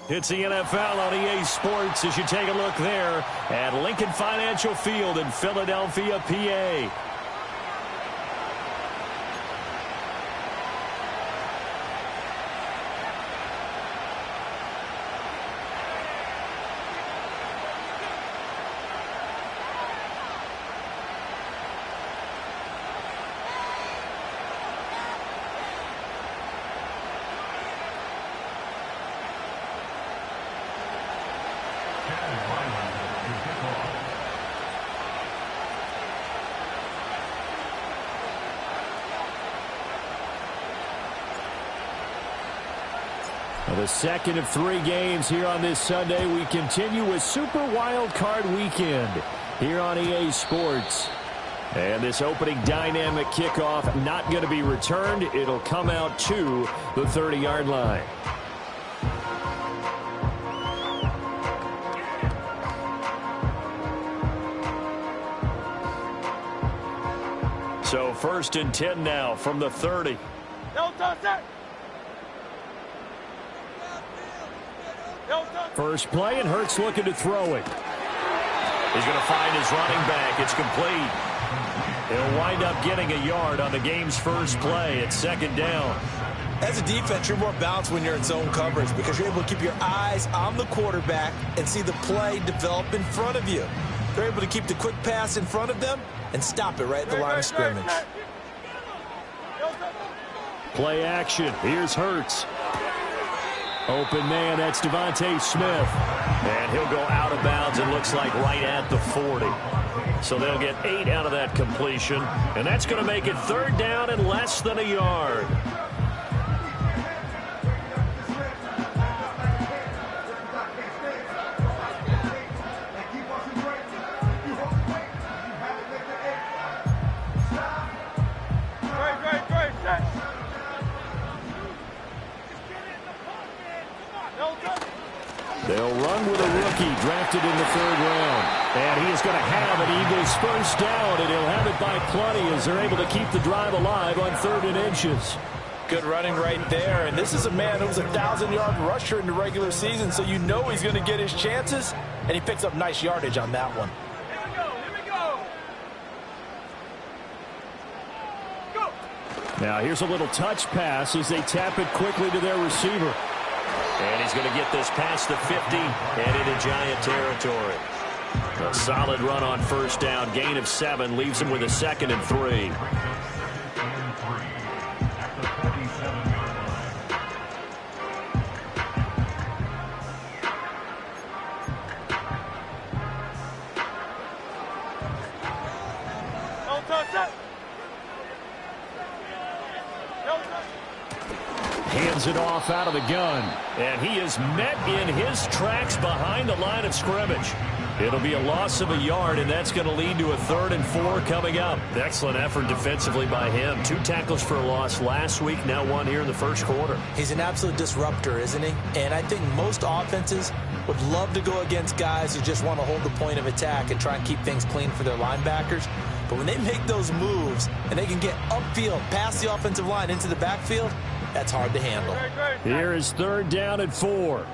It's the NFL on EA Sports as you take a look there at Lincoln Financial Field in Philadelphia, PA. The second of 3 games here on this Sunday. We continue with Super Wild Card Weekend here on EA Sports. And this opening dynamic kickoff not going to be returned. It'll come out to the 30-yard line. So 1st and 10 now from the 30. First play, and Hurts looking to throw it. He's going to find his running back. It's complete. He'll wind up getting a yard on the game's first play at 2nd down. As a defense, you're more balanced when you're in zone coverage because you're able to keep your eyes on the quarterback and see the play develop in front of you. They're able to keep the quick pass in front of them and stop it right at the line of scrimmage. Play action. Here's Hurts. Open man, that's Devontae Smith. And he'll go out of bounds, it looks like right at the 40. So they'll get 8 out of that completion. And that's going to make it 3rd down and less than a yard. They'll run with a rookie drafted in the 3rd round. And he is going to have an Eagles first down, and he'll have it by plenty as they're able to keep the drive alive on 3rd and inches. Good running right there. And this is a man who was a 1,000-yard rusher in the regular season, so you know he's going to get his chances. And he picks up nice yardage on that one. Now here's a little touch pass as they tap it quickly to their receiver. And he's going to get this past the 50 and into Giant territory. A solid run on first down. Gain of 7 leaves him with a 2nd and 3. Hands it off out of the gun. And he is met in his tracks behind the line of scrimmage. It'll be a loss of a yard, and that's going to lead to a 3rd and 4 coming up. Excellent effort defensively by him. 2 tackles for a loss last week, now 1 here in the first quarter. He's an absolute disruptor, isn't he? And I think most offenses would love to go against guys who just want to hold the point of attack and try and keep things clean for their linebackers. But when they make those moves and they can get upfield past the offensive line into the backfield, that's hard to handle. Here is 3rd down and 4.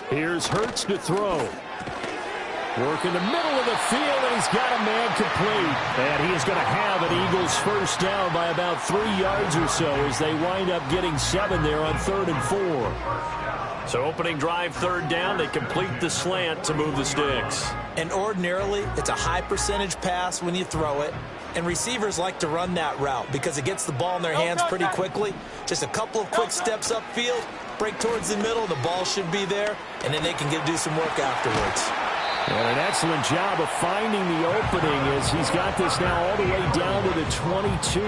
Here's Hurts to throw. Work in the middle of the field, and he's got a man complete. And he is going to have an Eagles first down by about 3 yards or so as they wind up getting 7 there on 3rd and 4. So opening drive, 3rd down, they complete the slant to move the sticks. And ordinarily, it's a high percentage pass when you throw it. And receivers like to run that route because it gets the ball in their hands pretty quickly. Just a couple of quick steps upfield, break towards the middle, the ball should be there, and then they can do some work afterwards. And an excellent job of finding the opening as he's got this now all the way down to the 22.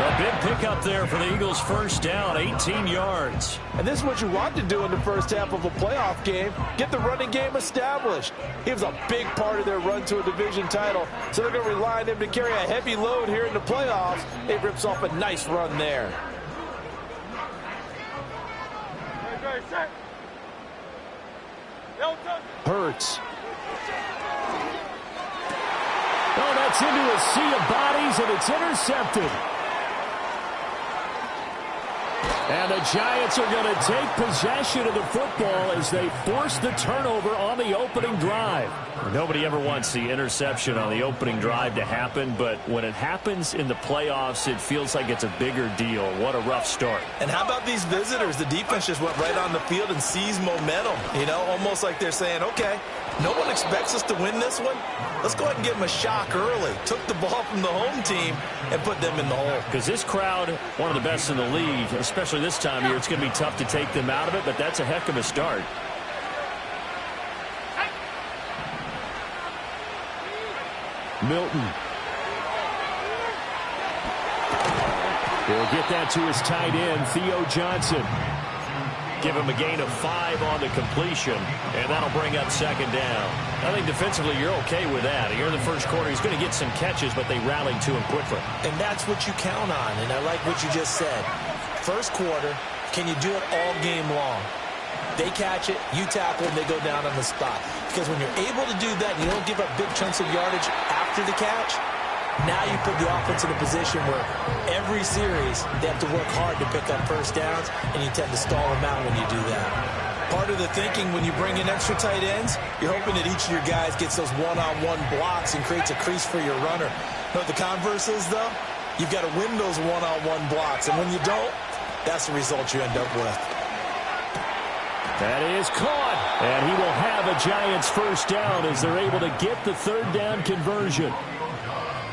A big pickup there for the Eagles' first down, 18 yards. And this is what you want to do in the first half of a playoff game. Get the running game established. He was a big part of their run to a division title, so they're going to rely on him to carry a heavy load here in the playoffs. It rips off a nice run there. Hurts. Oh, that's into a sea of bodies, and it's intercepted. And the Giants are going to take possession of the football as they force the turnover on the opening drive. Nobody ever wants the interception on the opening drive to happen, but when it happens in the playoffs, it feels like it's a bigger deal. What a rough start. And how about these visitors? The defense just went right on the field and seized momentum. You know, almost like they're saying, okay, no one expects us to win this one. Let's go ahead and give them a shock early. Took the ball from the home team and put them in the hole. Because this crowd, one of the best in the league, especially this time of year, it's going to be tough to take them out of it, but that's a heck of a start. Milton. He'll get that to his tight end, Theo Johnson. Give him a gain of 5 on the completion, and that'll bring up second down. I think defensively you're okay with that. Here in the first quarter, he's going to get some catches, but they rallied to him quickly. And that's what you count on, and I like what you just said. First quarter, can you do it all game long? They catch it, you tackle, and they go down on the spot. Because when you're able to do that, and you don't give up big chunks of yardage after the catch, now you put the offense in a position where every series they have to work hard to pick up first downs, and you tend to stall them out when you do that. Part of the thinking when you bring in extra tight ends, you're hoping that each of your guys gets those one-on-one blocks and creates a crease for your runner. You know what the converse is, though? You've got to win those one-on-one blocks, and when you don't, that's the result you end up with. That is caught, and he will have a Giants first down as they're able to get the third down conversion.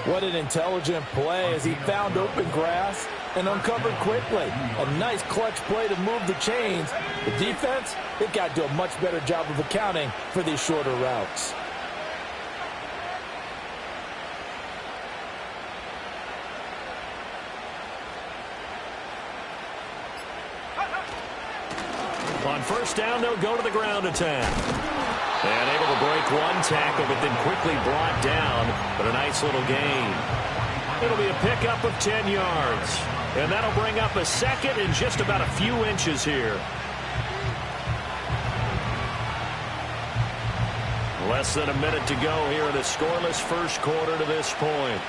What an intelligent play as he found open grass and uncovered quickly. A nice clutch play to move the chains. The defense, they've got to do a much better job of accounting for these shorter routes. On first down, they'll go to the ground attack. And able to break one tackle, but then quickly brought down. But a nice little gain. It'll be a pickup of 10 yards. And that'll bring up a second in just about a few inches here. Less than a minute to go here in a scoreless first quarter to this point.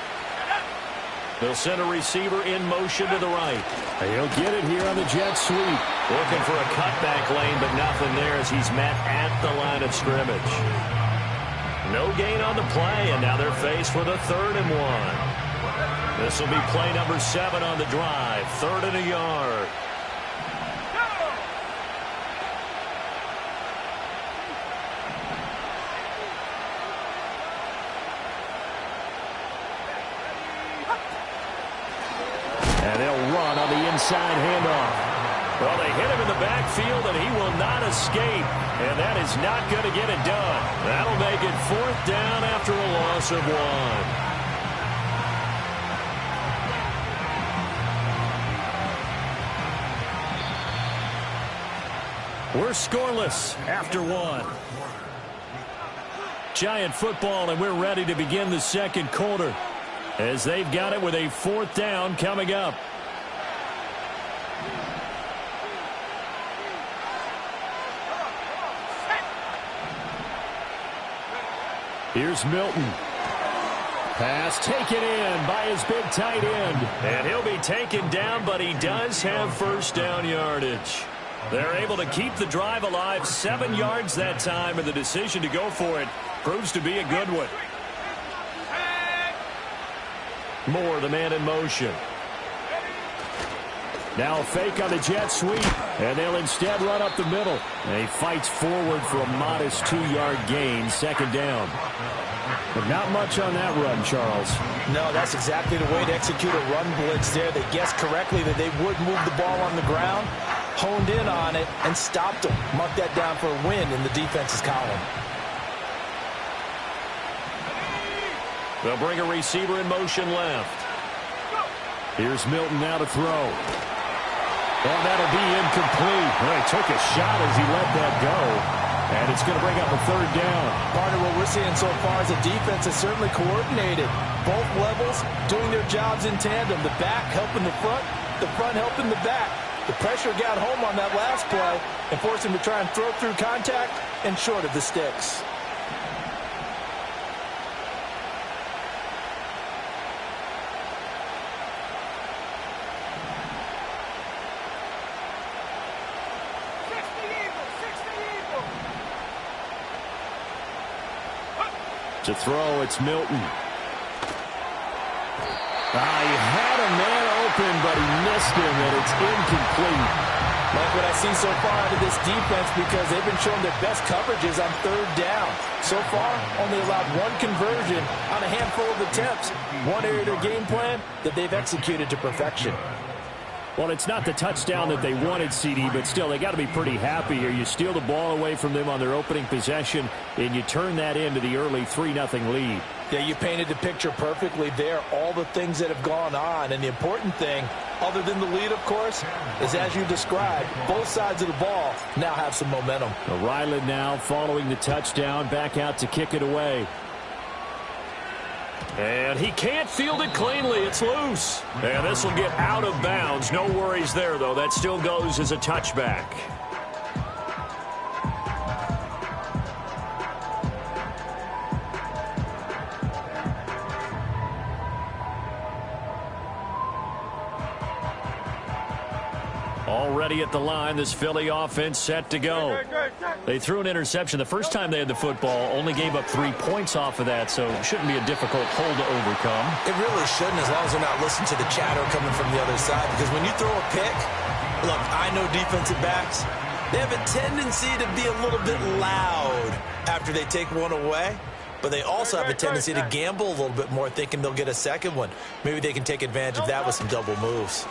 They'll send a receiver in motion to the right. He'll get it here on the jet sweep. Looking for a cutback lane, but nothing there as he's met at the line of scrimmage. No gain on the play, and now they're faced with a 3rd and 1. This will be play number 7 on the drive. 3rd and a yard. And they'll run on the inside handoff. Well, they hit him in the backfield, and he will not escape. And that is not going to get it done. That'll make it 4th down after a loss of 1. We're scoreless after 1. Giant football, and we're ready to begin the second quarter as they've got it with a 4th down coming up. Here's Milton. Pass taken in by his big tight end. And he'll be taken down, but he does have first down yardage. They're able to keep the drive alive, 7 yards that time, and the decision to go for it proves to be a good one. Moore, the man in motion. Now a fake on the jet sweep, and they'll instead run up the middle. And he fights forward for a modest 2-yard gain, second down. But not much on that run, Charles. No, that's exactly the way to execute a run blitz there. They guessed correctly that they would move the ball on the ground, honed in on it, and stopped them. Mark that down for a win in the defense's column. They'll bring a receiver in motion left. Here's Milton now to throw. And that'll be incomplete. Well, he took a shot as he let that go. And it's going to bring up a third down. Part of what we're seeing so far is the defense is certainly coordinated. Both levels doing their jobs in tandem. The back helping the front helping the back. The pressure got home on that last play and forced him to try and throw through contact and short of the sticks. To throw, it's Milton. He had a man open, but he missed him, and it's incomplete. Like what I see so far out of this defense, because they've been showing their best coverages on third down. So far, only allowed one conversion on a handful of attempts. One area of their game plan that they've executed to perfection. Well, it's not the touchdown that they wanted, CD, but still, they got to be pretty happy here. You steal the ball away from them on their opening possession, and you turn that into the early 3-0 lead. Yeah, you painted the picture perfectly there. All the things that have gone on, and the important thing, other than the lead, of course, is as you described, both sides of the ball now have some momentum. Ryland now following the touchdown, back out to kick it away. And he can't field it cleanly. It's loose. And this will get out of bounds. No worries there, though. That still goes as a touchback. Already at the line, this Philly offense set to go. They threw an interception the first time they had the football, only gave up 3 points off of that, so it shouldn't be a difficult hole to overcome. It really shouldn't, as long as they're not listening to the chatter coming from the other side, because when you throw a pick, look, I know defensive backs, they have a tendency to be a little bit loud after they take one away, but they also have a tendency to gamble a little bit more, thinking they'll get a second one. Maybe they can take advantage of that with some double moves.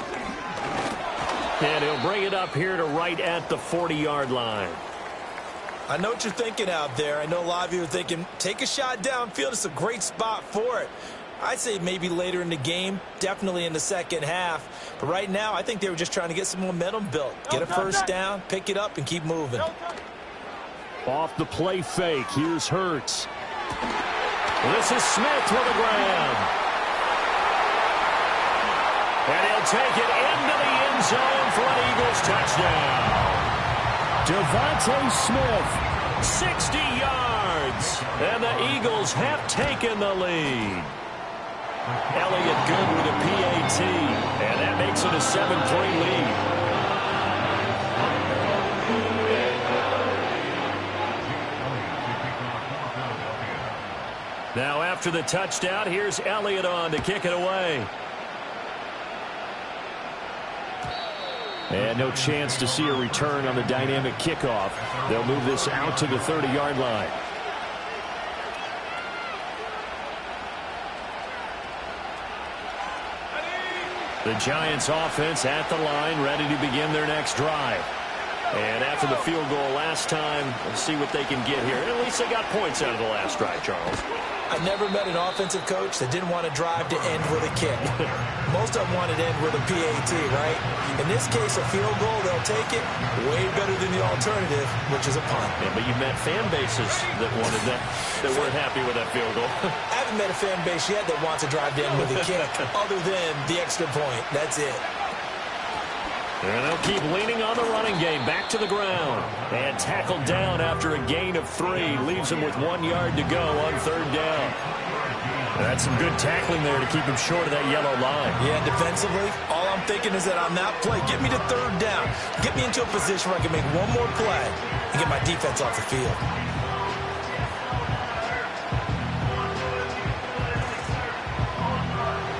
And he'll bring it up here to right at the 40-yard line. I know what you're thinking out there. I know a lot of you are thinking, take a shot downfield. It's a great spot for it. I'd say maybe later in the game, definitely in the second half. But right now, I think they were just trying to get some momentum built. Get a first down, pick it up, and keep moving. Off the play fake, here's Hurts. This is Smith with a grab. And he'll take it into the end zone for an Eagles touchdown. Devontae Smith, 60 yards. And the Eagles have taken the lead. Elliott good with a PAT. And that makes it a 7-3 lead. Now after the touchdown, here's Elliott on to kick it away. And no chance to see a return on the dynamic kickoff. They'll move this out to the 30-yard line. The Giants offense at the line, ready to begin their next drive. And after the field goal last time, we'll see what they can get here. At least they got points out of the last drive, Charles. I never met an offensive coach that didn't want to drive to end with a kick. Most of them wanted to end with a PAT, right? In this case, a field goal, they'll take it way better than the alternative, which is a punt. Yeah, but you met fan bases that wanted that weren't happy with that field goal. I haven't met a fan base yet that wants to drive to end with a kick other than the extra point. That's it. And they'll keep leaning on the running game. Back to the ground. And tackled down after a gain of 3. Leaves him with 1 yard to go on third down. That's some good tackling there to keep him short of that yellow line. Yeah, defensively, all I'm thinking is that on that play, get me to third down. Get me into a position where I can make one more play and get my defense off the field.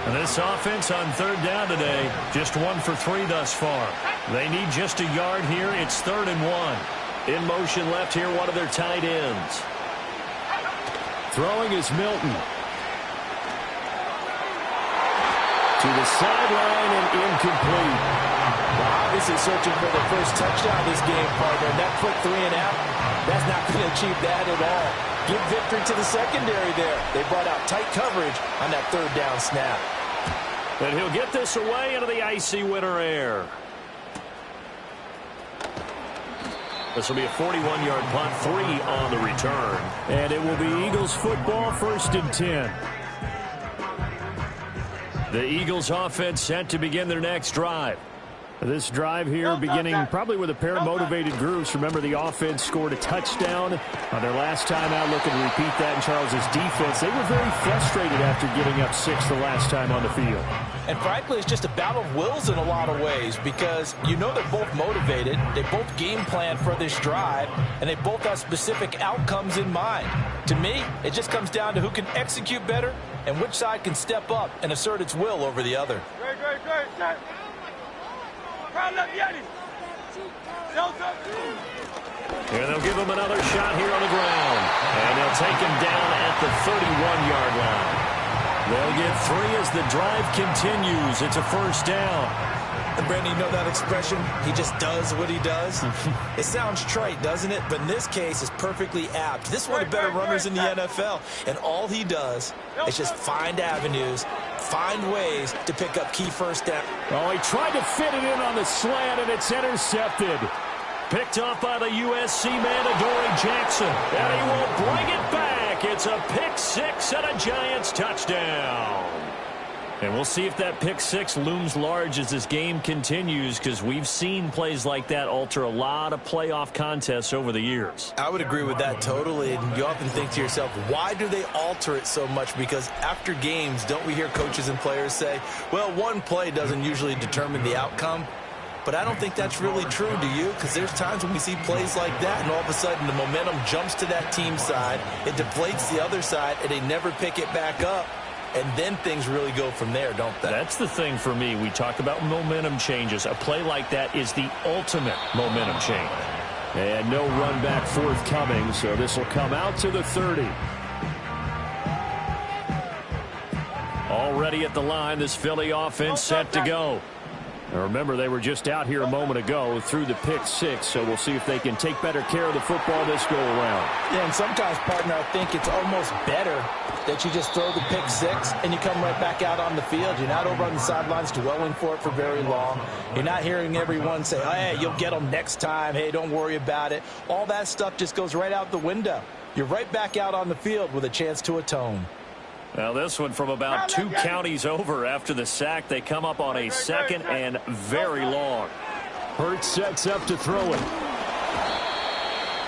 And This offense on third down today, just 1 for 3 thus far. They need just a yard here. It's 3rd and 1. In motion left here, one of their tight ends. Throwing is Milton. To the sideline and incomplete. Well, obviously searching for the first touchdown this game, partner. And that quick 3-and-out, that's not going to achieve that at all. Give victory to the secondary there. They brought out tight coverage on that 3rd down snap. And he'll get this away into the icy winter air. This will be a 41-yard punt, 3 on the return. And it will be Eagles football, 1st and 10. The Eagles offense set to begin their next drive. This drive here beginning probably with a pair of motivated groups. Remember, the offense scored a touchdown on their last time out. Looking to repeat that in Charles's defense. They were very frustrated after giving up 6 the last time on the field. And frankly, it's just a battle of wills in a lot of ways because you know they're both motivated. They both game plan for this drive, and they both have specific outcomes in mind. To me, it just comes down to who can execute better and which side can step up and assert its will over the other. And they'll give him another shot here on the ground. And they'll take him down at the 31-yard line. They'll get 3 as the drive continues. It's a 1st down. And Brandon, you know that expression? He just does what he does. It sounds trite, doesn't it? But in this case, it's perfectly apt. This is one of the better runners in the NFL. And all he does is just find avenues, find ways to pick up key 1st down. Oh, he tried to fit it in on the slant, and it's intercepted. Picked off by the USC man, Adoree Jackson. And he will bring it back. It's a pick 6 and a Giants touchdown. And we'll see if that pick 6 looms large as this game continues, because we've seen plays like that alter a lot of playoff contests over the years. I would agree with that totally. And you often think to yourself, why do they alter it so much? Because after games, don't we hear coaches and players say, well, one play doesn't usually determine the outcome? But I don't think that's really true, do you? Because there's times when we see plays like that, and all of a sudden the momentum jumps to that team side. It deflates the other side, and they never pick it back up. And then things really go from there, don't they? That's the thing for me. We talk about momentum changes. A play like that is the ultimate momentum change. And no run back forthcoming, so this will come out to the 30. Already at the line, this Philly offense set to go. Now remember, they were just out here a moment ago through the pick 6, so we'll see if they can take better care of the football this go-around. Yeah, and sometimes, partner, I think it's almost better that you just throw the pick 6 and you come right back out on the field. You're not over on the sidelines dwelling for it for very long. You're not hearing everyone say, oh, hey, you'll get them next time. Hey, don't worry about it. All that stuff just goes right out the window. You're right back out on the field with a chance to atone. Now this one from about 2 counties over after the sack. They come up on a 2nd and very long. Hurts sets up to throw it.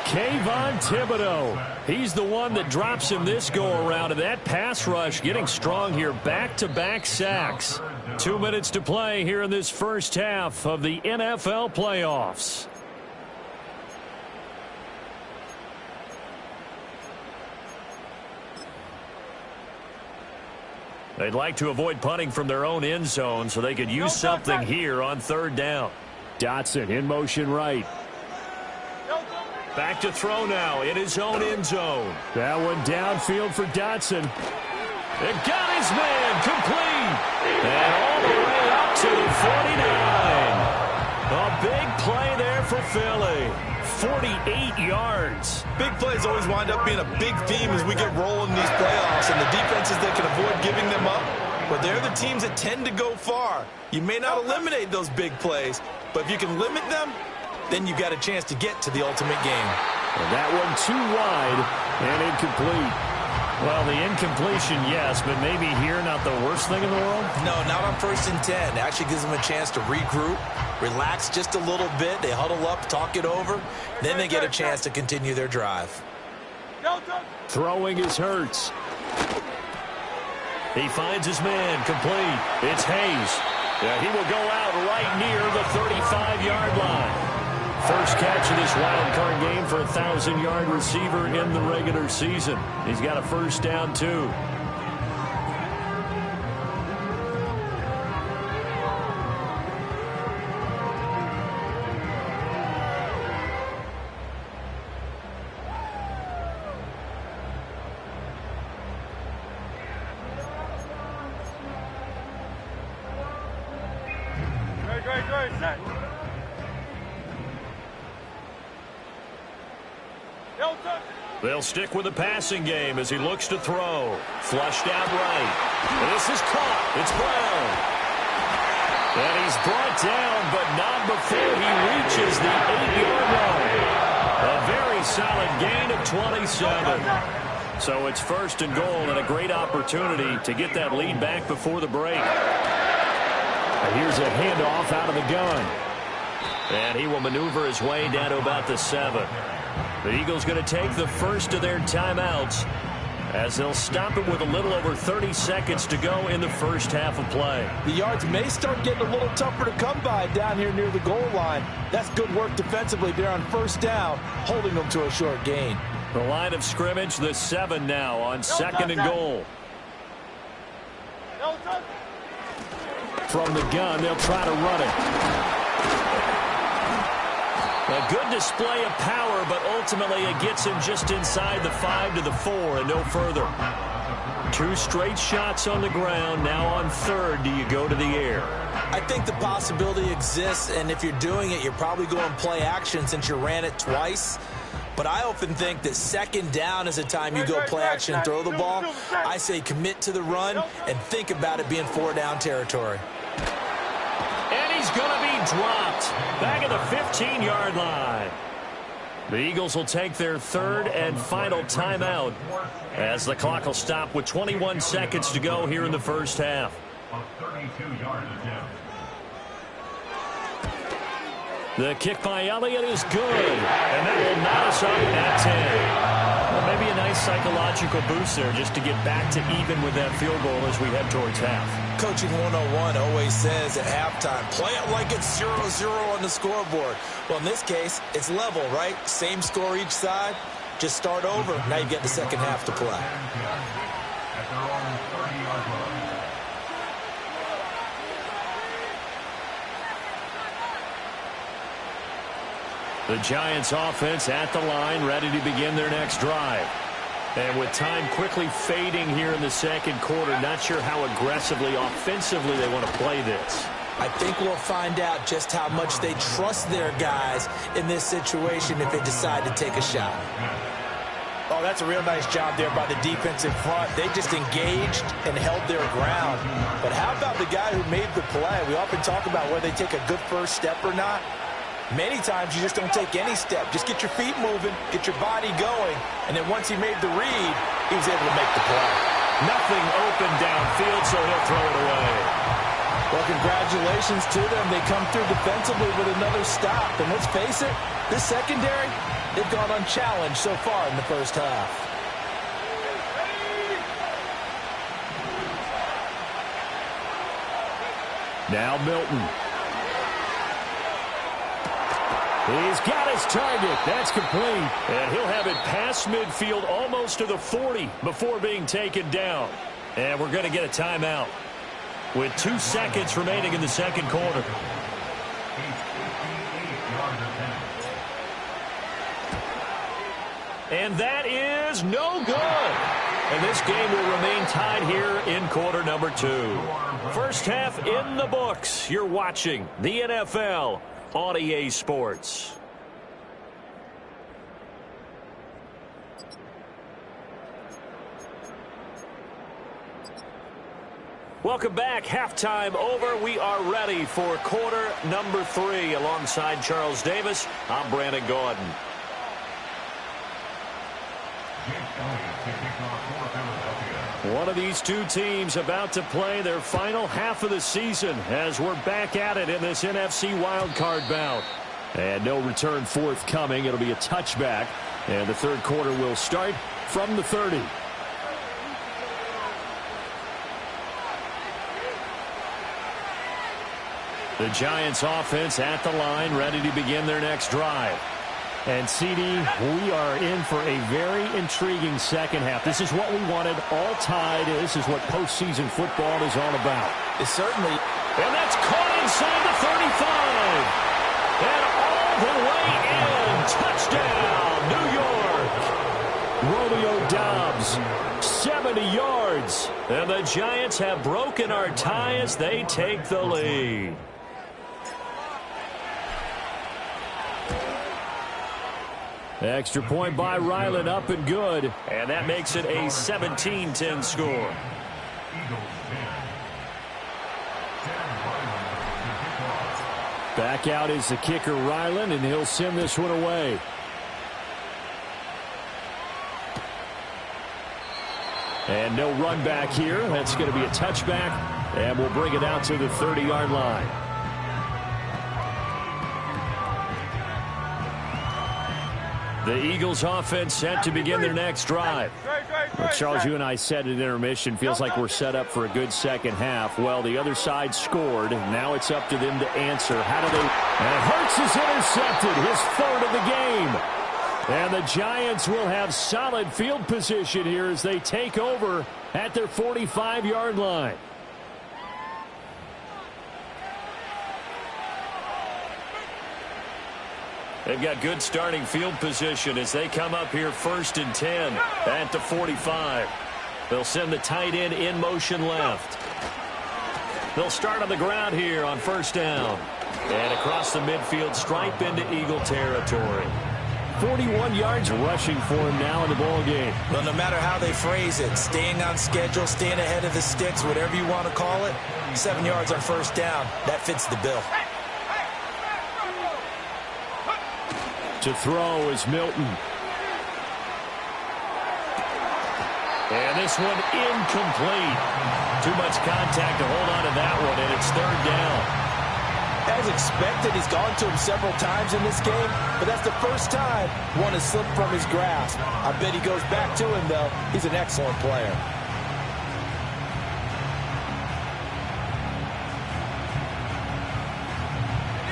Kayvon Thibodeau. He's the one that drops him this go-around. And that pass rush getting strong here. Back-to-back sacks. 2 minutes to play here in this first half of the NFL playoffs. They'd like to avoid punting from their own end zone so they could use something here on 3rd down. Dotson in motion right. Back to throw now in his own end zone. That one downfield for Dotson. It got his man complete. And all the way up to the 49. A big play there for Philly. 48 yards. Big plays always wind up being a big theme as we get rolling these playoffs, and the defenses that can avoid giving them up, but they're the teams that tend to go far. You may not eliminate those big plays, but if you can limit them, then you've got a chance to get to the ultimate game. And that one too wide and incomplete. Well, the incompletion, yes, but maybe here not the worst thing in the world? No, not on 1st and 10. It actually gives them a chance to regroup, relax just a little bit. They huddle up, talk it over. Then they get a chance to continue their drive. Throwing is Hurts. He finds his man complete. It's Hayes. Yeah, he will go out right near the 35-yard line. First catch of this wild card game for a 1,000-yard receiver in the regular season. He's got a 1st down, too. They'll stick with the passing game as he looks to throw. Flushed out right. This is caught. It's Brown. And he's brought down, but not before he reaches the 8-yard line. A very solid gain of 27. So it's 1st and goal and a great opportunity to get that lead back before the break. And here's a handoff out of the gun. And he will maneuver his way down to about the 7. The Eagles going to take the first of their timeouts as they'll stop it with a little over 30 seconds to go in the first half of play. The yards may start getting a little tougher to come by down here near the goal line. That's good work defensively there on 1st down, holding them to a short gain. The line of scrimmage, the 7 now on 2nd and goal. From the gun, they'll try to run it. A good display of power, but ultimately it gets him just inside the 5 to the 4 and no further. 2 straight shots on the ground. Now on 3rd, do you go to the air? I think the possibility exists, and if you're doing it, you're probably going play action since you ran it twice. But I often think that 2nd down is the time you go play action and throw the ball. I say commit to the run and think about it being 4-down territory. And he's going to be dropped back at the 15-yard line. The Eagles will take their 3rd and final timeout as the clock will stop with 21 seconds to go here in the first half. The kick by Elliott is good, and that will knot us up at 10. Well, maybe a nice psychological boost there just to get back to even with that field goal as we head towards half. Coaching 101 always says at halftime, play it like it's 0-0 on the scoreboard. Well, in this case, it's level, right? Same score each side. Just start over. Now you get the second half to play. The Giants offense at the line, ready to begin their next drive. And with time quickly fading here in the second quarter, not sure how aggressively, offensively they want to play this. I think we'll find out just how much they trust their guys in this situation if they decide to take a shot. Oh, that's a real nice job there by the defensive front. They just engaged and held their ground. But how about the guy who made the play? We often talk about whether they take a good first step or not. Many times you just don't take any step. Just get your feet moving, get your body going, and then once he made the read, he was able to make the play. Nothing open downfield, so he'll throw it away. Well, congratulations to them. They come through defensively with another stop. And let's face it, this secondary, they've gone unchallenged so far in the first half. Now Milton. He's got his target. That's complete. And he'll have it past midfield almost to the 40 before being taken down. And we're going to get a timeout with 2 seconds remaining in the second quarter. And that is no good. And this game will remain tied here in quarter number 2. First half in the books. You're watching the NFL on EA Sports. Welcome back. Halftime over. We are ready for quarter number 3. Alongside Charles Davis, I'm Brandon Gordon. One of these two teams about to play their final half of the season as we're back at it in this NFC wildcard bout. And no return forthcoming. It'll be a touchback. And the third quarter will start from the 30. The Giants offense at the line, ready to begin their next drive. And, CD, we are in for a very intriguing second half. This is what we wanted. All tied. This is what postseason football is all about. It certainly. And that's caught inside the 35. And all the way in. Touchdown, New York. Romeo Doubs, 70 yards. And the Giants have broken our tie as they take the lead. Extra point by Ryland, up and good. And that makes it a 17-10 score. Back out is the kicker, Ryland, and he'll send this one away. And no run back here. That's going to be a touchback, and we'll bring it out to the 30-yard line. The Eagles offense set to begin their next drive. Well, Charles, you and I said at intermission, feels like we're set up for a good second half. Well, the other side scored. Now it's up to them to answer. How do they? And Hurts is intercepted, his third of the game. And the Giants will have solid field position here as they take over at their 45-yard line. They've got good starting field position as they come up here 1st and 10 at the 45. They'll send the tight end in motion left. They'll start on the ground here on 1st down. And across the midfield, stripe into Eagle territory. 41 yards rushing for him now in the ball game. Well, no matter how they phrase it, staying on schedule, staying ahead of the sticks, whatever you want to call it, 7 yards on 1st down, that fits the bill. To throw is Milton. And this one incomplete. Too much contact to hold on to that one, and it's 3rd down. As expected, he's gone to him several times in this game, but that's the first time one has slipped from his grasp. I bet he goes back to him, though. He's an excellent player.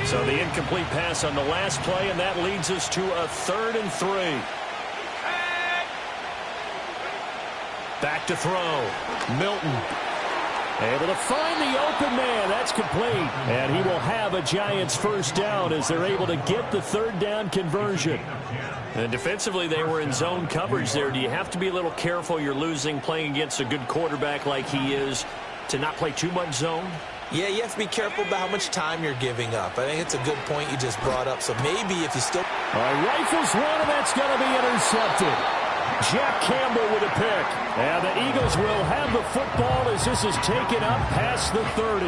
So the incomplete pass on the last play, and that leads us to a 3rd and 3. Back to throw. Milton. Able to find the open man. That's complete. And he will have a Giants 1st down as they're able to get the 3rd down conversion. And defensively, they were in zone coverage there. Do you have to be a little careful? You're losing playing against a good quarterback like he is to not play too much zone? Yeah, you have to be careful about how much time you're giving up. I think it's a good point you just brought up. So maybe if you still... All right, rifles one, and that's going to be intercepted. Jack Campbell with a pick. And the Eagles will have the football as this is taken up past the 30.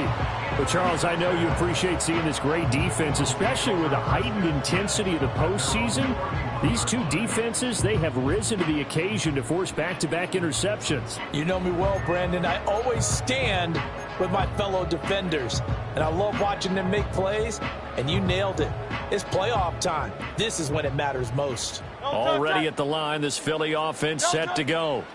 But, Charles, I know you appreciate seeing this great defense, especially with the heightened intensity of the postseason. These two defenses, they have risen to the occasion to force back-to-back interceptions. You know me well, Brandon. I always stand with my fellow defenders, and I love watching them make plays, and you nailed it. It's playoff time. This is when it matters most. Already at the line, this Philly offense set to go.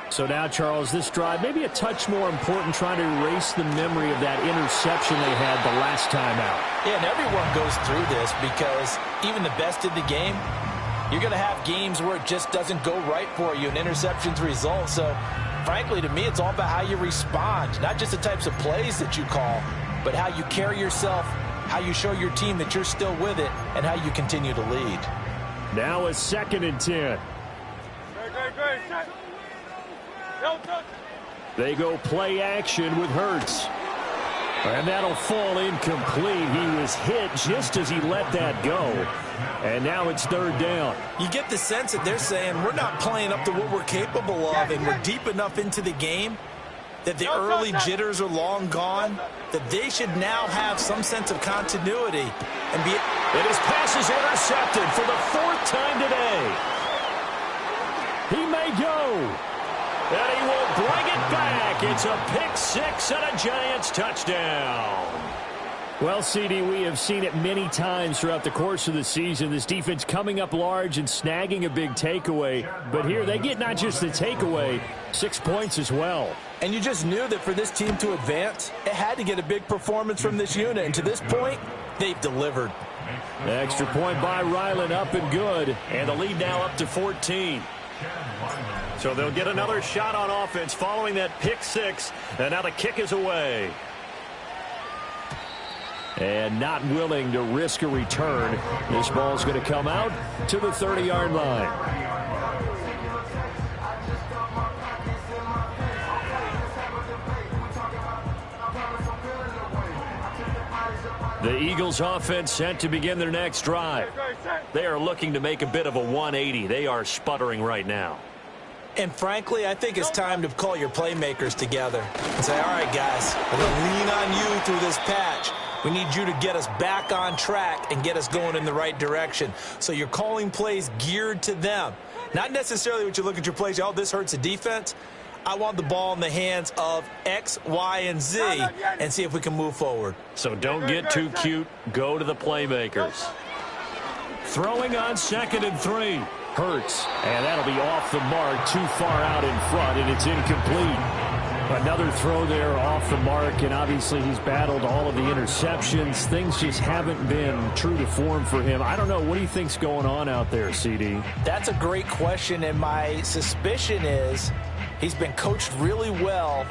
So now, Charles, this drive maybe a touch more important, trying to erase the memory of that interception they had the last time out. Yeah, and everyone goes through this because even the best in the game, you're going to have games where it just doesn't go right for you, and interceptions result. So, frankly, to me, it's all about how you respond, not just the types of plays that you call, but how you carry yourself, how you show your team that you're still with it, and how you continue to lead. Now a 2nd and 10. They go play action with Hurts. And that'll fall incomplete. He was hit just as he let that go. And now it's 3rd down. You get the sense that they're saying we're not playing up to what we're capable of, and we're deep enough into the game that the early jitters are long gone, that they should now have some sense of continuity and be... And his pass is intercepted for the 4th time today. He may go. And he will bring it back. It's a pick-6 and a Giants touchdown. Well, CD, we have seen it many times throughout the course of the season. This defense coming up large and snagging a big takeaway. But here they get not just the takeaway, 6 points as well. And you just knew that for this team to advance, it had to get a big performance from this unit. And to this point, they've delivered. Extra point by Ryland, up and good. And the lead now up to 14. So they'll get another shot on offense following that pick-6. And now the kick is away. And not willing to risk a return. This ball's going to come out to the 30-yard line. The Eagles offense set to begin their next drive. They are looking to make a bit of a 180. They are sputtering right now. And frankly, I think it's time to call your playmakers together and say, all right, guys, we're going to lean on you through this patch. We need you to get us back on track and get us going in the right direction. So you're calling plays geared to them. Not necessarily what you look at your plays, oh, this hurts the defense. I want the ball in the hands of X, Y, and Z and see if we can move forward. So don't get too cute. Go to the playmakers. Throwing on 2nd and 3. Hurts. And that'll be off the mark, too far out in front, and it's incomplete. Another throw there off the mark, and obviously he's battled all of the interceptions. Things just haven't been true to form for him. I don't know. What do you think's going on out there, CD? That's a great question, and my suspicion is he's been coached really well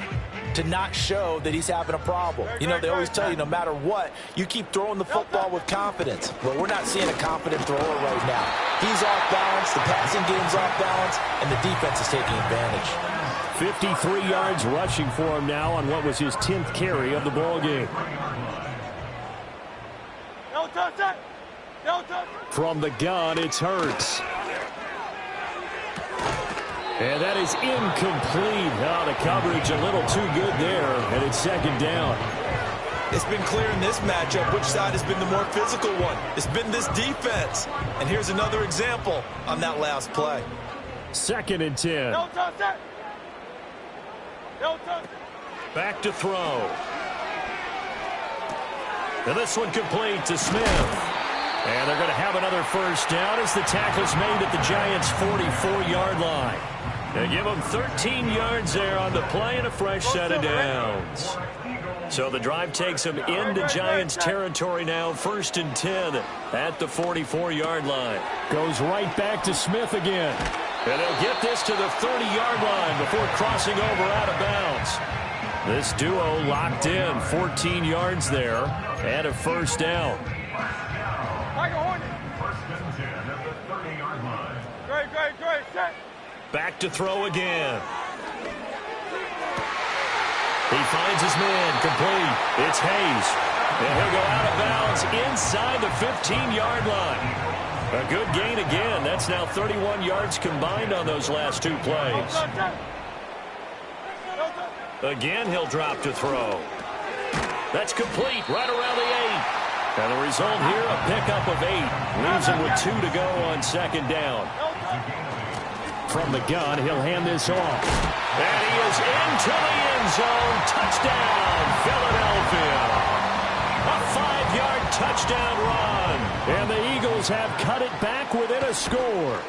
to not show that he's having a problem. You know, they always tell you no matter what, you keep throwing the football with confidence. Well, we're not seeing a confident thrower right now. He's off balance, the passing game's off balance, and the defense is taking advantage. 53 yards rushing for him now on what was his 10th carry of the ball game. From the gun, it's Hurts. And that is incomplete. Oh, the coverage a little too good there, and it's 2nd down. It's been clear in this matchup which side has been the more physical one. It's been this defense. And here's another example on that last play. 2nd and 10. Back to throw. And this one complete to Smith. And they're going to have another first down as the tackle's made at the Giants' 44-yard line. They give them 13 yards there on the play and a fresh set of downs. So the drive takes them into Giants territory now, 1st and 10 at the 44-yard line. Goes right back to Smith again. And they'll get this to the 30-yard line before crossing over out of bounds. This duo locked in, 14 yards there, and a first down. Back to throw again. He finds his man, complete. It's Hayes. And he'll go out of bounds inside the 15-yard line. A good gain again. That's now 31 yards combined on those last 2 plays. Again, he'll drop to throw. That's complete right around the 8. And the result here, a pickup of 8. Leaves him with 2 to go on 2nd down. From the gun, he'll hand this off. And he is into the end zone. Touchdown, Philadelphia. A 5-yard touchdown run. And the Eagles have cut it back within a score.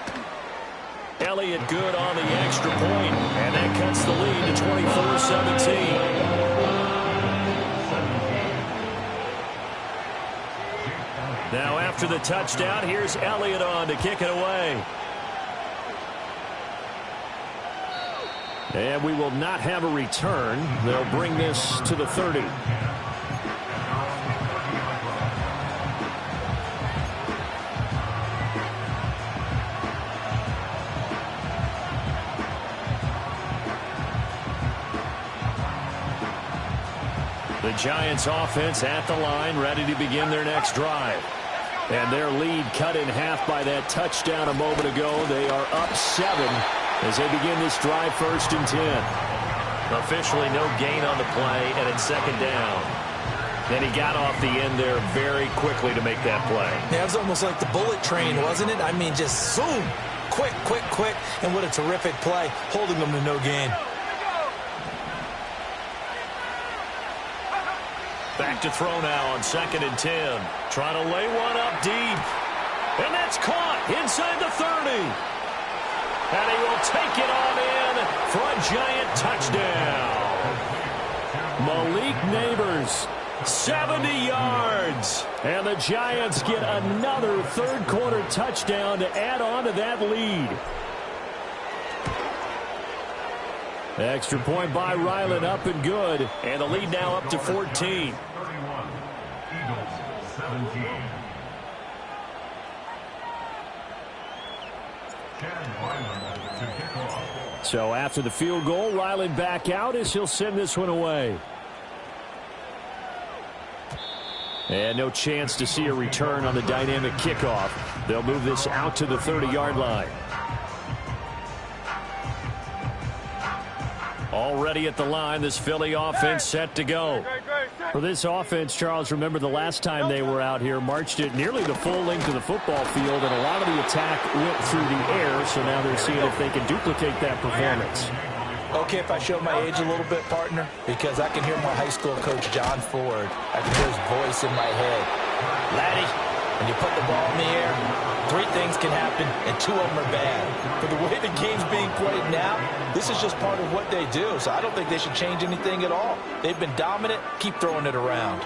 Elliott good on the extra point. And that cuts the lead to 24-17. Now after the touchdown, here's Elliott on to kick it away. And we will not have a return. They'll bring this to the 30. The Giants offense at the line, ready to begin their next drive. And their lead cut in half by that touchdown a moment ago. They are up 7 as they begin this drive, 1st and 10. Officially no gain on the play, and it's 2nd down. Then he got off the end there very quickly to make that play. Yeah, it was almost like the bullet train, wasn't it? I mean, just zoom, quick, quick, quick, and what a terrific play, holding them to no gain. Back to throw now on 2nd and 10. Trying to lay one up deep. And that's caught inside the 30. And he will take it on in for a Giant touchdown. Malik Neighbors, 70 yards. And the Giants get another 3rd quarter touchdown to add on to that lead. Extra point by Ryland, up and good. And the lead now up to 14. So after the field goal, Ryland back out as he'll send this one away. And no chance to see a return on the dynamic kickoff. They'll move this out to the 30-yard line. Already at the line, this Philly offense set to go. For this offense, Charles, remember the last time they were out here, marched it nearly the full length of the football field, and a lot of the attack went through the air, so now they're seeing if they can duplicate that performance. Okay, if I show my age a little bit, partner, because I can hear my high school coach, John Ford. I can hear his voice in my head. Laddie, when you put the ball in the air, 3 things can happen, and 2 of them are bad. For the way the game's being played now, this is just part of what they do, so I don't think they should change anything at all. They've been dominant. Keep throwing it around.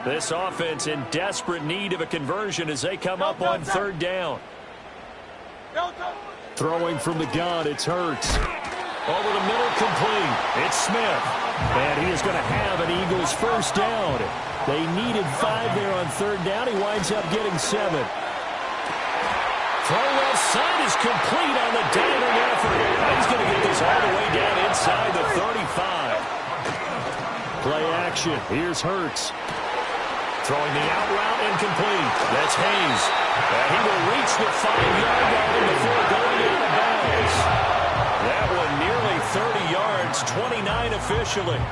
This offense in desperate need of a conversion as they come up on 3rd down. Throwing from the gun, it's Hurts. Over the middle, complete. It's Smith. And he is going to have an Eagles first down. They needed 5 there on 3rd down. He winds up getting 7. Throw left side is complete on the diving effort. He's going to get this all the way down inside the 35. Play action. Here's Hurts. Throwing the out route incomplete. That's Hayes. And he will reach the 5-yard line before going out of bounds. That one nearly 30 yards, 29 officially.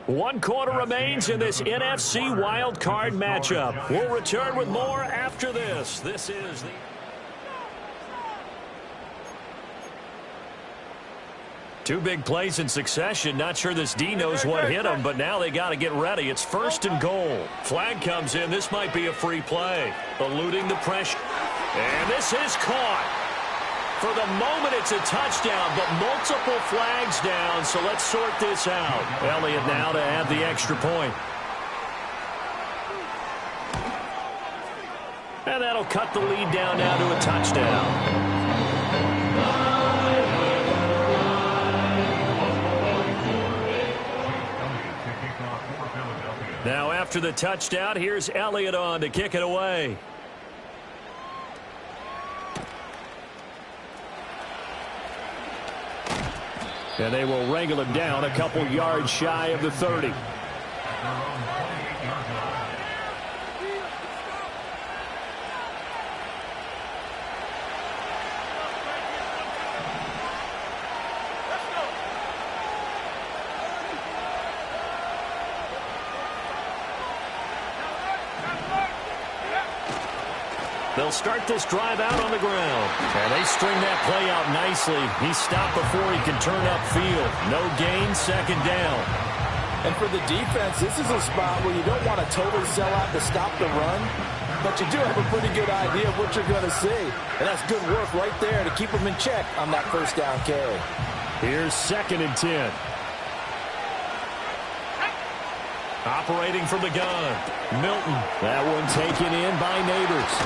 One quarter remains in this NFC wild card matchup. We'll return with more after this. This is the... Two big plays in succession. Not sure this D knows what hit him, but now they got to get ready. It's 1st and goal. Flag comes in. This might be a free play. Eluding the pressure. And this is caught. For the moment, it's a touchdown, but multiple flags down, so let's sort this out. Elliott now to add the extra point. And that'll cut the lead down now to a touchdown. Now after the touchdown, here's Elliott on to kick it away. And they will wrangle him down a couple yards shy of the 30. They'll start this drive out on the ground. And they string that play out nicely. He stopped before he can turn upfield. No gain, 2nd down. And for the defense, this is a spot where you don't want to totally sell out to stop the run, but you do have a pretty good idea of what you're going to see. And that's good work right there to keep them in check on that 1st down carry. Here's 2nd and 10. Operating from the gun. Milton. That one taken in by Neighbors.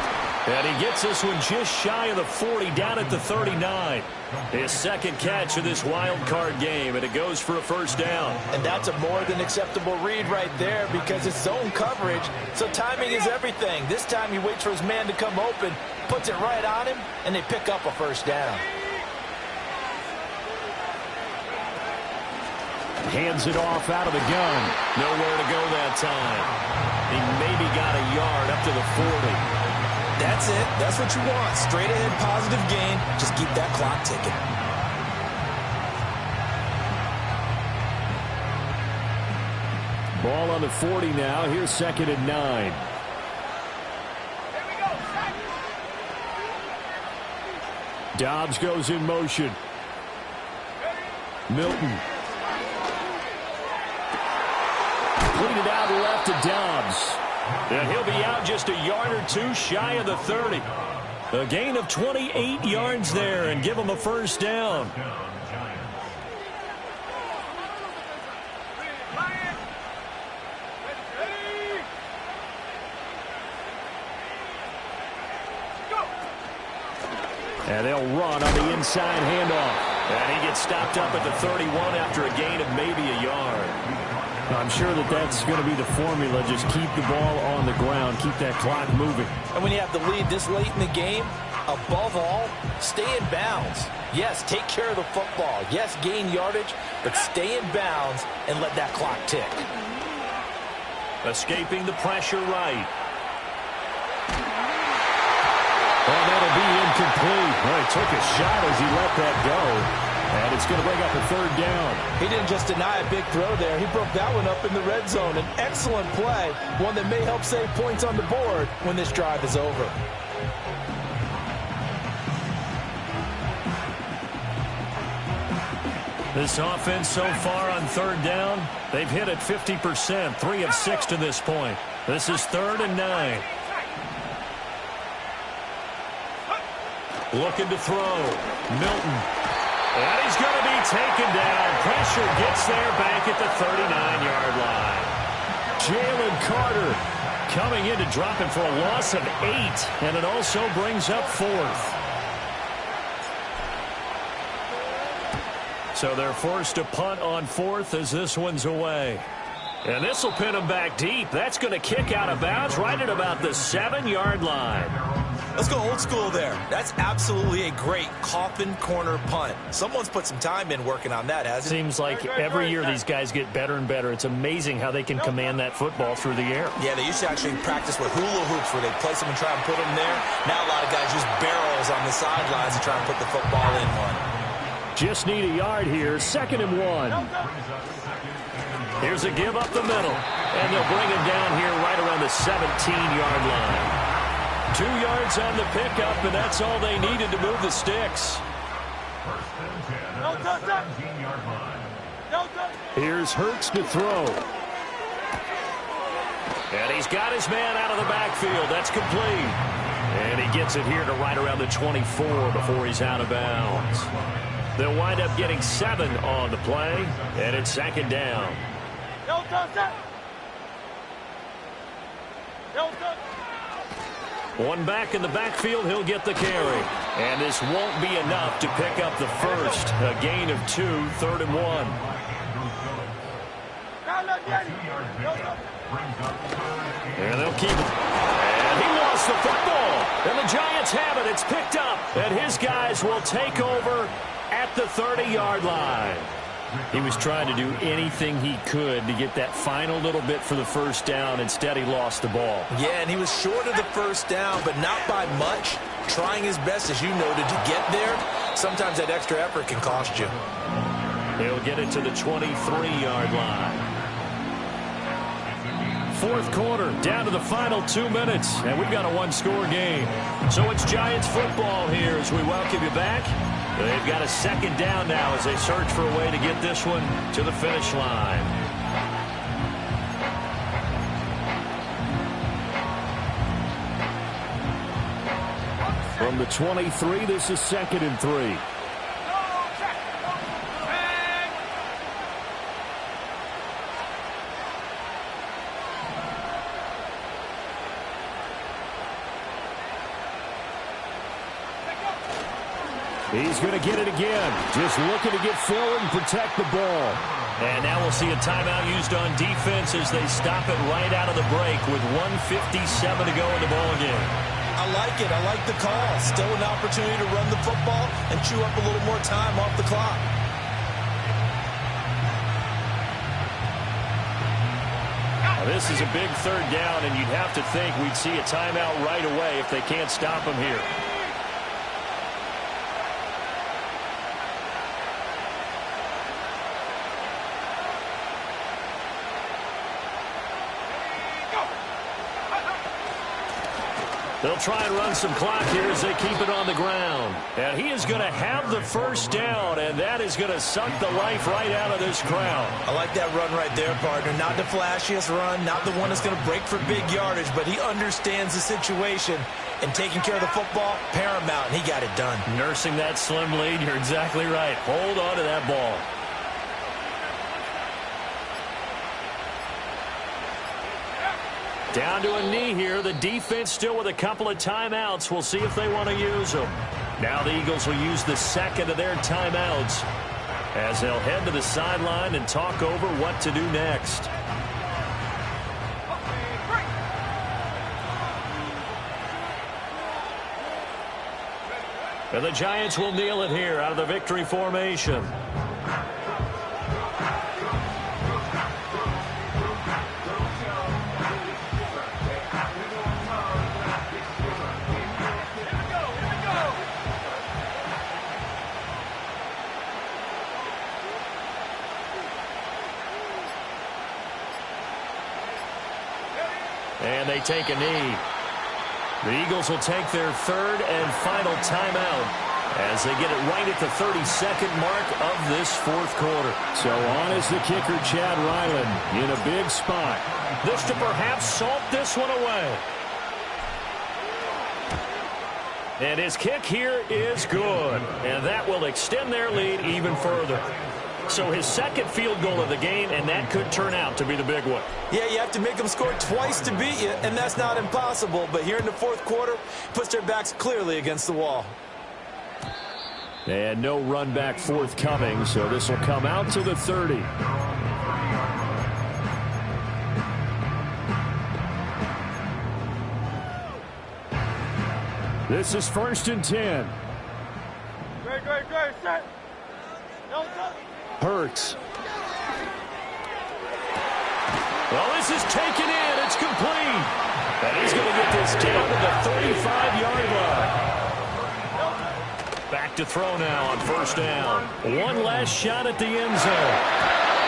And he gets this one just shy of the 40, down at the 39. His 2nd catch of this wild card game, and it goes for a 1st down. And that's a more than acceptable read right there because it's zone coverage, so timing is everything. This time he waits for his man to come open, puts it right on him, and they pick up a 1st down. Hands it off out of the gun. Nowhere to go that time. He maybe got a yard up to the 40. That's it. That's what you want. Straight ahead positive gain. Just keep that clock ticking. Ball on the 40 now. Here's 2nd and 9. Dobbs goes in motion. Milton. Cleaned it out left to Dobbs. And he'll be out just a yard or 2 shy of the 30. A gain of 28 yards there and give him a 1st down. And they'll run on the inside handoff. And he gets stopped up at the 31 after a gain of maybe a yard. I'm sure that that's going to be the formula. Just keep the ball on the ground. Keep that clock moving. And when you have the lead this late in the game, Above all, stay in bounds. Yes, take care of the football. Yes, gain yardage, but stay in bounds and let that clock tick. Escaping the pressure right. Oh, that'll be incomplete. Well, he took a shot as he let that go. And it's going to bring up a third down. He didn't just deny a big throw there. He broke that one up in the red zone. An excellent play, one that may help save points on the board when this drive is over. This offense so far on third down, they've hit it 50%, 3 of 6 to this point. This is 3rd and 9. Looking to throw. Milton. And he's going to be taken down. Pressure gets there back at the 39-yard line. Jalen Carter coming in to drop him for a loss of 8. And it also brings up 4th. So they're forced to punt on 4th as this one's away. And this will pin them back deep. That's going to kick out of bounds right at about the 7-yard line. Let's go old school there. That's absolutely a great coffin corner punt. Someone's put some time in working on that, hasn't it? Seems like every year these guys get better and better. It's amazing how they can command that football through the air. Yeah, they used to actually practice with hula hoops where they place them and try and put them there. Now a lot of guys use barrels on the sidelines to try and put the football in one. Just need a yard here. 2nd and 1. Here's a give up the middle. And they'll bring him down here right around the 17-yard line. 2 yards on the pickup, and that's all they needed to move the sticks. Here's Hurts to throw. And he's got his man out of the backfield. That's complete. And he gets it here to right around the 24 before he's out of bounds. They'll wind up getting 7 on the play, and it's 2nd down. One back in the backfield, he'll get the carry. And this won't be enough to pick up the first. A gain of 2, 3rd and 1. And they'll keep it. And he lost the football. And the Giants have it. It's picked up. And his guys will take over at the 30-yard line. He was trying to do anything he could to get that final little bit for the first down. Instead, he lost the ball. Yeah, and he was short of the first down, but not by much. Trying his best, as you noted, to get there. Sometimes that extra effort can cost you. He'll get it to the 23-yard line. 4th quarter, down to the final 2 minutes, and we've got a 1-score game. So it's Giants football here as we welcome you back. They've got a 2nd down now as they search for a way to get this one to the finish line. From the 23, this is 2nd and 3. He's going to get it again. Just looking to get forward and protect the ball. And now we'll see a timeout used on defense as they stop it right out of the break with 1:57 to go in the ball game. I like it. I like the call. Still an opportunity to run the football and chew up a little more time off the clock. Now, this is a big 3rd down, and you'd have to think we'd see a timeout right away if they can't stop him here. They'll try and run some clock here as they keep it on the ground. And he is going to have the first down, and that is going to suck the life right out of this crowd. I like that run right there, partner. Not the flashiest run, not the one that's going to break for big yardage, but he understands the situation. And taking care of the football, paramount, and he got it done. Nursing that slim lead, you're exactly right. Hold on to that ball. Down to a knee here. The defense still with a couple of timeouts. We'll see if they want to use them. Now the Eagles will use the 2nd of their timeouts as they'll head to the sideline and talk over what to do next. And the Giants will kneel it here out of the victory formation. And they take a knee. The Eagles will take their third and final timeout as they get it right at the 32nd mark of this fourth quarter. So on is the kicker, Chad Ryland, in a big spot. This to perhaps salt this one away. And his kick here is good. And that will extend their lead even further. So his second field goal of the game, and that could turn out to be the big one. Yeah, you have to make them score twice to beat you, and that's not impossible. But here in the fourth quarter, puts their backs clearly against the wall. And no run back forthcoming, so this will come out to the 30. This is 1st and 10. Great, set. No, Hurts. Well, this is taken in. It's complete. And he's going to get this down to the 35-yard line. Back to throw now on first down. One last shot at the end zone.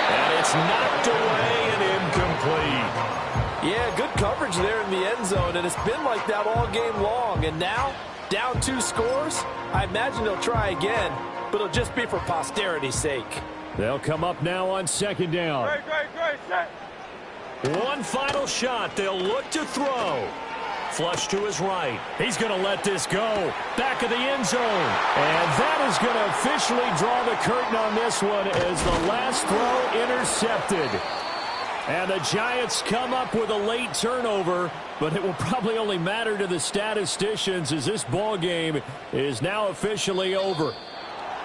And it's knocked away and incomplete. Yeah, good coverage there in the end zone, and it's been like that all game long. And now, down 2 scores, I imagine they'll try again, but it'll just be for posterity's sake. They'll come up now on 2nd down. Great, set. One final shot. They'll look to throw. Flush to his right. He's going to let this go. Back of the end zone. And that is going to officially draw the curtain on this one as the last throw intercepted. And the Giants come up with a late turnover, but it will probably only matter to the statisticians as this ball game is now officially over.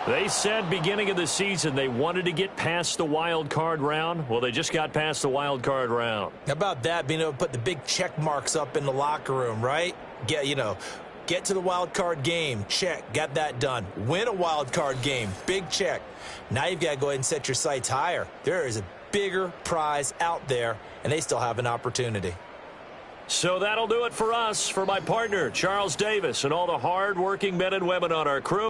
They said beginning of the season they wanted to get past the wild card round. Well, they just got past the wild card round. How about that, being able to put the big check marks up in the locker room, right? Get to the wild card game, check, got that done. Win a wild card game, big check. Now you've got to go ahead and set your sights higher. There is a bigger prize out there, and they still have an opportunity. So that'll do it for us. For my partner, Charles Davis, and all the hard-working men and women on our crew.